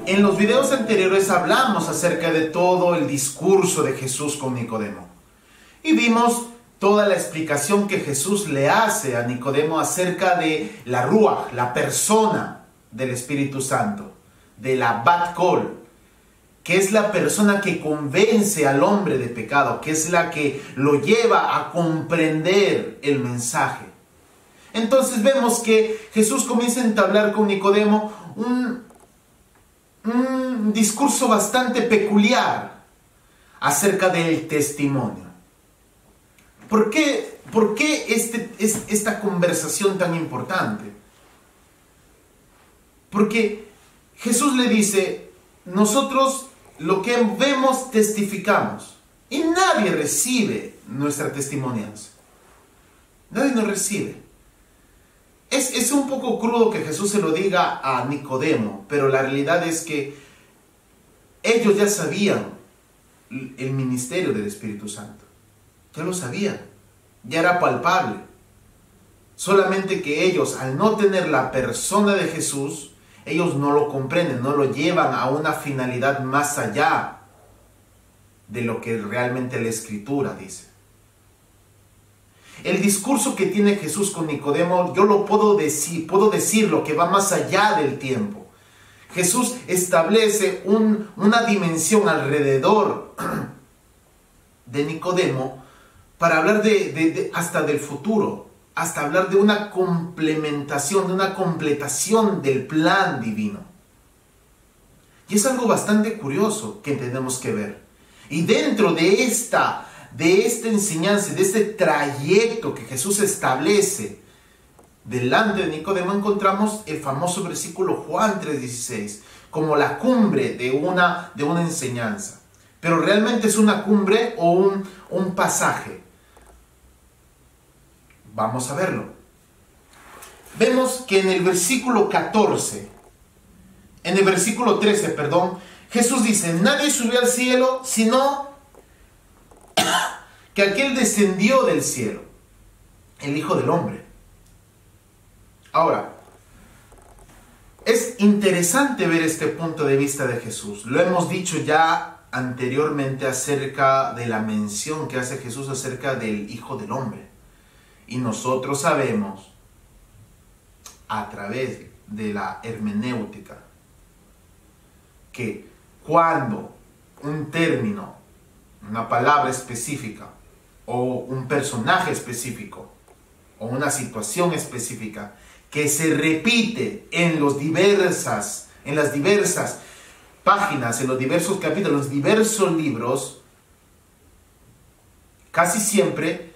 En los videos anteriores hablamos acerca de todo el discurso de Jesús con Nicodemo. Y vimos toda la explicación que Jesús le hace a Nicodemo acerca de la Ruach, la persona del Espíritu Santo, de la Bat Kol, que es la persona que convence al hombre de pecado, que es la que lo lleva a comprender el mensaje. Entonces vemos que Jesús comienza a entablar con Nicodemo un discurso bastante peculiar acerca del testimonio. ¿Por qué esta conversación tan importante? Porque Jesús le dice, nosotros lo que vemos testificamos, y nadie recibe nuestra testimonianza. Nadie nos recibe. Es un poco crudo que Jesús se lo diga a Nicodemo, pero la realidad es que ellos ya sabían el ministerio del Espíritu Santo. Ya lo sabían, ya era palpable. Solamente que ellos, al no tener la persona de Jesús, ellos no lo comprenden, no lo llevan a una finalidad más allá de lo que realmente la Escritura dice. El discurso que tiene Jesús con Nicodemo, yo lo puedo decirlo que va más allá del tiempo. Jesús establece una dimensión alrededor de Nicodemo para hablar hasta del futuro, hasta hablar de una complementación, de una completación del plan divino. Y es algo bastante curioso que tenemos que ver. Y dentro de esta enseñanza, de este trayecto que Jesús establece delante de Nicodemo, encontramos el famoso versículo Juan 3:16 como la cumbre de una enseñanza. Pero realmente es una cumbre o un pasaje. Vamos a verlo. Vemos que en el versículo 13, Jesús dice, nadie subió al cielo sino que aquel descendió del cielo, el Hijo del Hombre. Ahora, es interesante ver este punto de vista de Jesús. Lo hemos dicho ya anteriormente acerca de la mención que hace Jesús acerca del Hijo del Hombre. Y nosotros sabemos, a través de la hermenéutica, que cuando un término, una palabra específica, o un personaje específico, o una situación específica, que se repite en las diversas páginas, en los diversos capítulos, en los diversos libros, casi siempre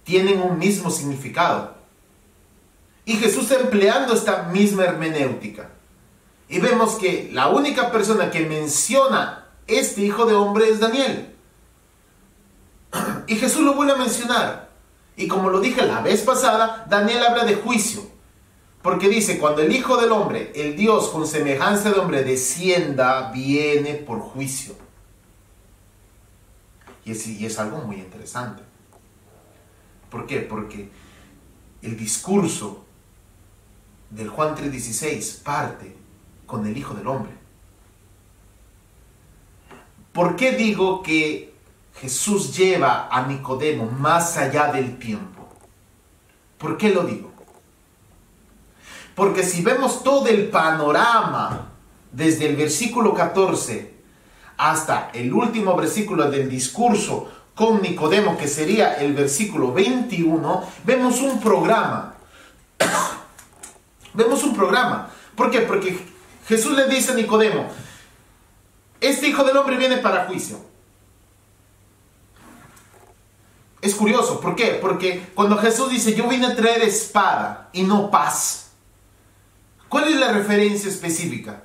tienen un mismo significado. Y Jesús está empleando esta misma hermenéutica. Y vemos que la única persona que menciona este Hijo de Hombre es Daniel. Y Jesús lo vuelve a mencionar. Y como lo dije la vez pasada, Daniel habla de juicio. Porque dice, cuando el Hijo del Hombre, el Dios con semejanza de hombre, descienda, viene por juicio. Y es algo muy interesante. ¿Por qué? Porque el discurso del Juan 3:16 parte con el Hijo del Hombre. ¿Por qué digo que Jesús lleva a Nicodemo más allá del tiempo? ¿Por qué lo digo? Porque si vemos todo el panorama desde el versículo 14 hasta el último versículo del discurso con Nicodemo, que sería el versículo 21, vemos un programa. Vemos un programa. ¿Por qué? Porque Jesús le dice a Nicodemo, este Hijo del Hombre viene para juicio. Es curioso, ¿por qué? Porque cuando Jesús dice, yo vine a traer espada y no paz, ¿cuál es la referencia específica?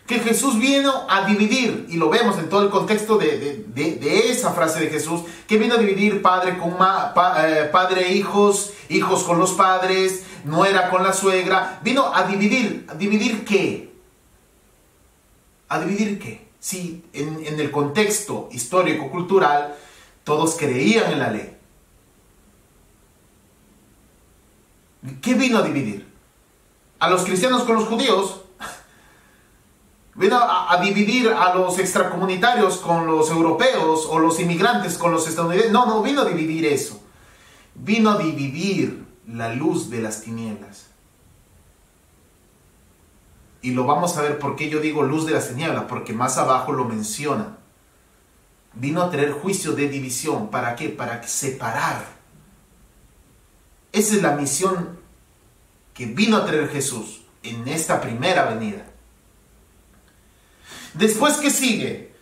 Que Jesús vino a dividir, y lo vemos en todo el contexto de esa frase de Jesús, que vino a dividir padre con padre e hijos, hijos con los padres, nuera con la suegra. Vino a dividir. ¿A dividir qué? ¿A dividir qué? Sí, en el contexto histórico-cultural, todos creían en la ley. ¿Qué vino a dividir? A los cristianos con los judíos. Vino a dividir a los extracomunitarios con los europeos o los inmigrantes con los estadounidenses. No, no vino a dividir eso. Vino a dividir la luz de las tinieblas. Y lo vamos a ver por qué yo digo luz de las tinieblas, porque más abajo lo menciona. Vino a traer juicio de división. ¿Para qué? Para separar. Esa es la misión que vino a traer Jesús en esta primera venida. Después, ¿qué sigue?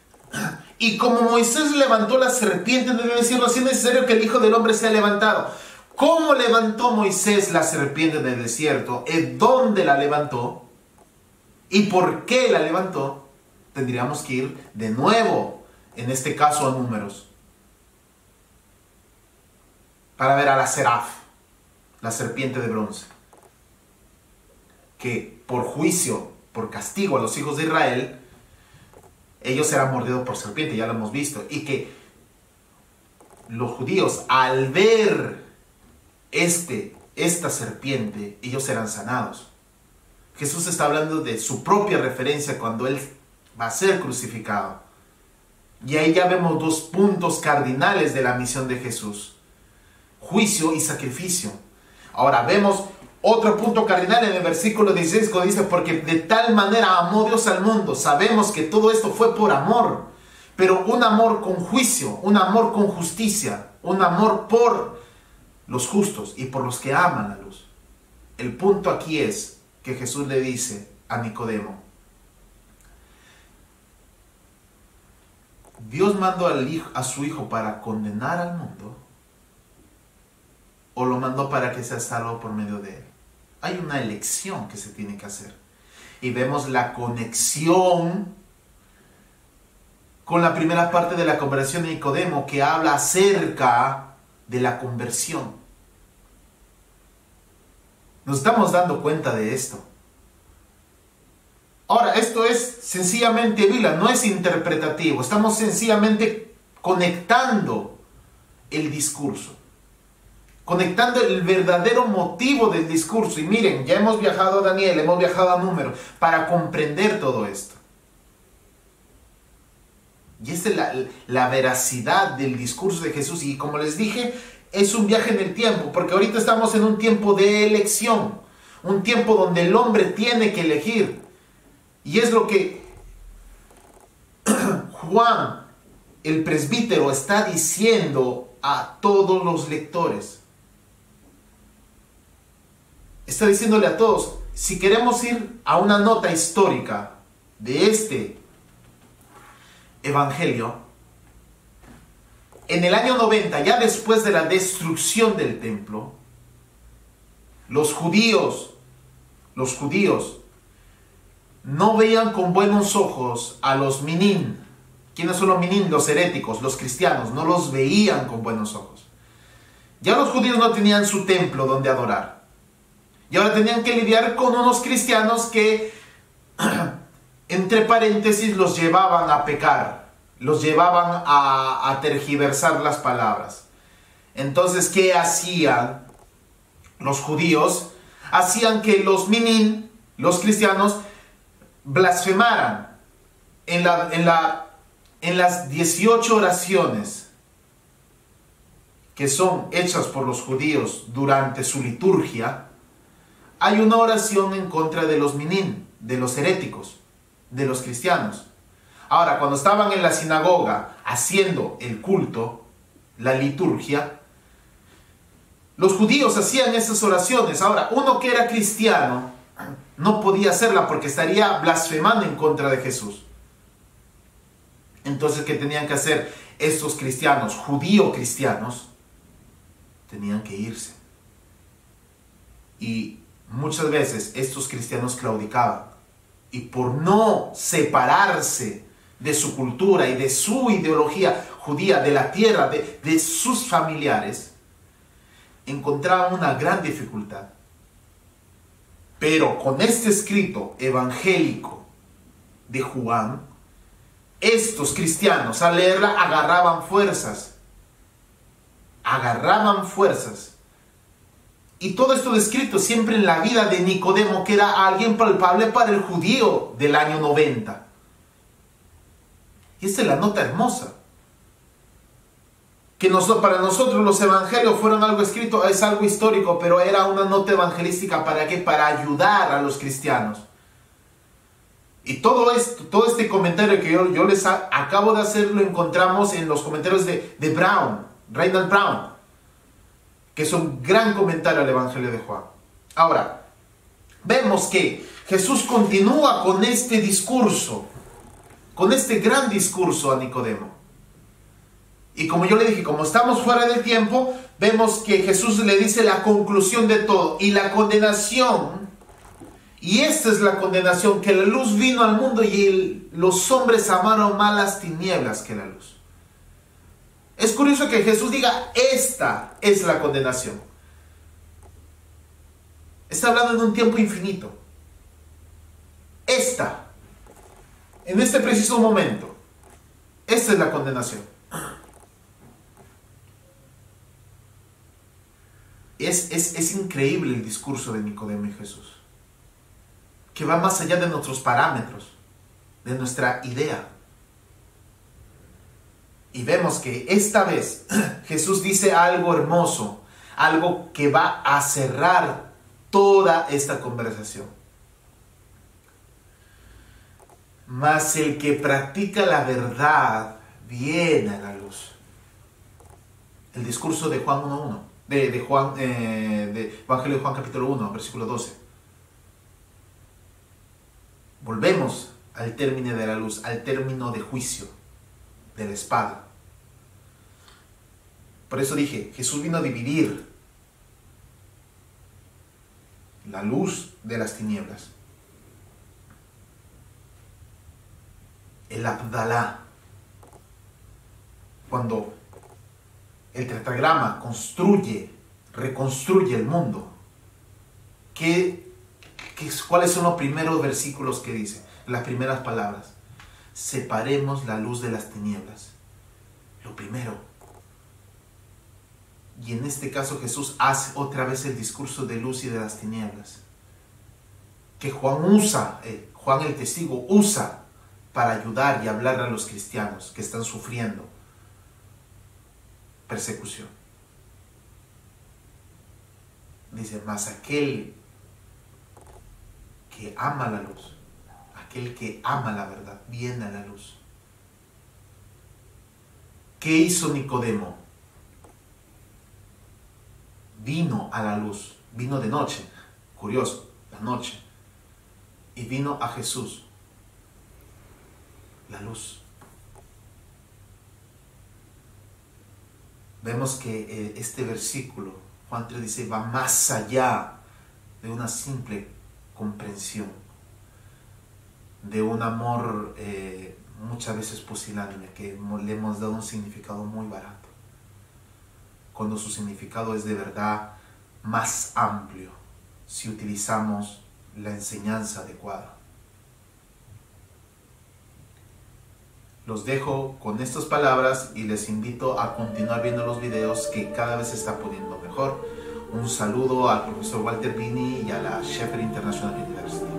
Y como Moisés levantó la serpiente en el desierto, así es necesario que el Hijo del Hombre sea levantado. ¿Cómo levantó Moisés la serpiente en el desierto? ¿Dónde la levantó? ¿Y por qué la levantó? Tendríamos que ir de nuevo, en este caso a Números, para ver a la Seraf, la serpiente de bronce, que por juicio, por castigo a los hijos de Israel, ellos serán mordidos por serpiente, ya lo hemos visto, y que los judíos, al ver esta serpiente, ellos serán sanados. Jesús está hablando de su propia referencia cuando Él va a ser crucificado. Y ahí ya vemos dos puntos cardinales de la misión de Jesús: juicio y sacrificio. Ahora vemos otro punto cardinal en el versículo 16, cuando dice: porque de tal manera amó Dios al mundo. Sabemos que todo esto fue por amor, pero un amor con juicio, un amor con justicia, un amor por los justos y por los que aman la luz. El punto aquí es que Jesús le dice a Nicodemo: ¿Dios mandó a su Hijo para condenar al mundo, o lo mandó para que sea salvo por medio de Él? Hay una elección que se tiene que hacer. Y vemos la conexión con la primera parte de la conversión de Nicodemo, que habla acerca de la conversión. Nos estamos dando cuenta de esto. Ahora, esto es sencillamente Biblia, no es interpretativo. Estamos sencillamente conectando el discurso, conectando el verdadero motivo del discurso. Y miren, ya hemos viajado a Daniel, hemos viajado a Números para comprender todo esto. Y esta es la veracidad del discurso de Jesús. Y como les dije, es un viaje en el tiempo, porque ahorita estamos en un tiempo de elección, un tiempo donde el hombre tiene que elegir. Y es lo que Juan, el presbítero, está diciendo a todos los lectores. Está diciéndole a todos: si queremos ir a una nota histórica de este evangelio, en el año 90, ya después de la destrucción del templo, los judíos no veían con buenos ojos a los minín. ¿Quiénes son los minín? Los heréticos, los cristianos. No los veían con buenos ojos. Ya los judíos no tenían su templo donde adorar. Y ahora tenían que lidiar con unos cristianos que, entre paréntesis, los llevaban a pecar. Los llevaban a tergiversar las palabras. Entonces, ¿qué hacían los judíos? Hacían que los minín, los cristianos, blasfemaran en las 18 oraciones que son hechas por los judíos durante su liturgia. Hay una oración en contra de los minín, de los heréticos, de los cristianos. Ahora, cuando estaban en la sinagoga haciendo el culto, la liturgia, los judíos hacían esas oraciones. Ahora, uno que era cristiano no podía hacerla porque estaría blasfemando en contra de Jesús. Entonces, ¿qué tenían que hacer estos cristianos, judío-cristianos? Tenían que irse. Y muchas veces estos cristianos claudicaban. Y por no separarse de su cultura y de su ideología judía, de la tierra, de sus familiares, encontraban una gran dificultad. Pero con este escrito evangélico de Juan, estos cristianos al leerla agarraban fuerzas. Y todo esto descrito siempre en la vida de Nicodemo, que era alguien palpable para el judío del año 90. Y esta es la nota hermosa. Que para nosotros los evangelios fueron algo escrito, es algo histórico, pero era una nota evangelística. ¿Para qué? Para ayudar a los cristianos. Y todo este comentario que yo les acabo de hacer, lo encontramos en los comentarios de Brown, Reinhard Brown, que es un gran comentario al Evangelio de Juan. Ahora, vemos que Jesús continúa con este discurso, con este gran discurso a Nicodemo. Y como yo le dije, como estamos fuera del tiempo, vemos que Jesús le dice la conclusión de todo y la condenación. Y esta es la condenación, que la luz vino al mundo y los hombres amaron más las tinieblas que la luz. Es curioso que Jesús diga, esta es la condenación. Está hablando de un tiempo infinito. En este preciso momento, esta es la condenación. Es increíble el discurso de Nicodemo y Jesús, que va más allá de nuestros parámetros, de nuestra idea. Y vemos que esta vez Jesús dice algo hermoso, algo que va a cerrar toda esta conversación. Mas el que practica la verdad viene a la luz. El discurso de Juan 1.1, de Evangelio de Juan capítulo 1, versículo 12. Volvemos al término de la luz, al término de juicio, de la espada. Por eso dije, Jesús vino a dividir la luz de las tinieblas. El Abdalá, cuando el tetragrama reconstruye el mundo, ¿cuáles son los primeros versículos que dice? Las primeras palabras. Separemos la luz de las tinieblas. Lo primero. Y en este caso Jesús hace otra vez el discurso de luz y de las tinieblas, que Juan el testigo usa para ayudar y hablar a los cristianos que están sufriendo persecución. Dice, mas aquel que ama la luz, aquel que ama la verdad, viene a la luz. ¿Qué hizo Nicodemo? Vino a la luz, vino de noche, curioso, la noche, y vino a Jesús, la luz. Vemos que este versículo, Juan 3 dice, va más allá de una simple comprensión, de un amor muchas veces pusilánime, que le hemos dado un significado muy barato, cuando su significado es de verdad más amplio si utilizamos la enseñanza adecuada. Los dejo con estas palabras y les invito a continuar viendo los videos, que cada vez se está poniendo mejor. Un saludo al profesor Walter Bini y a la Shepherd International University.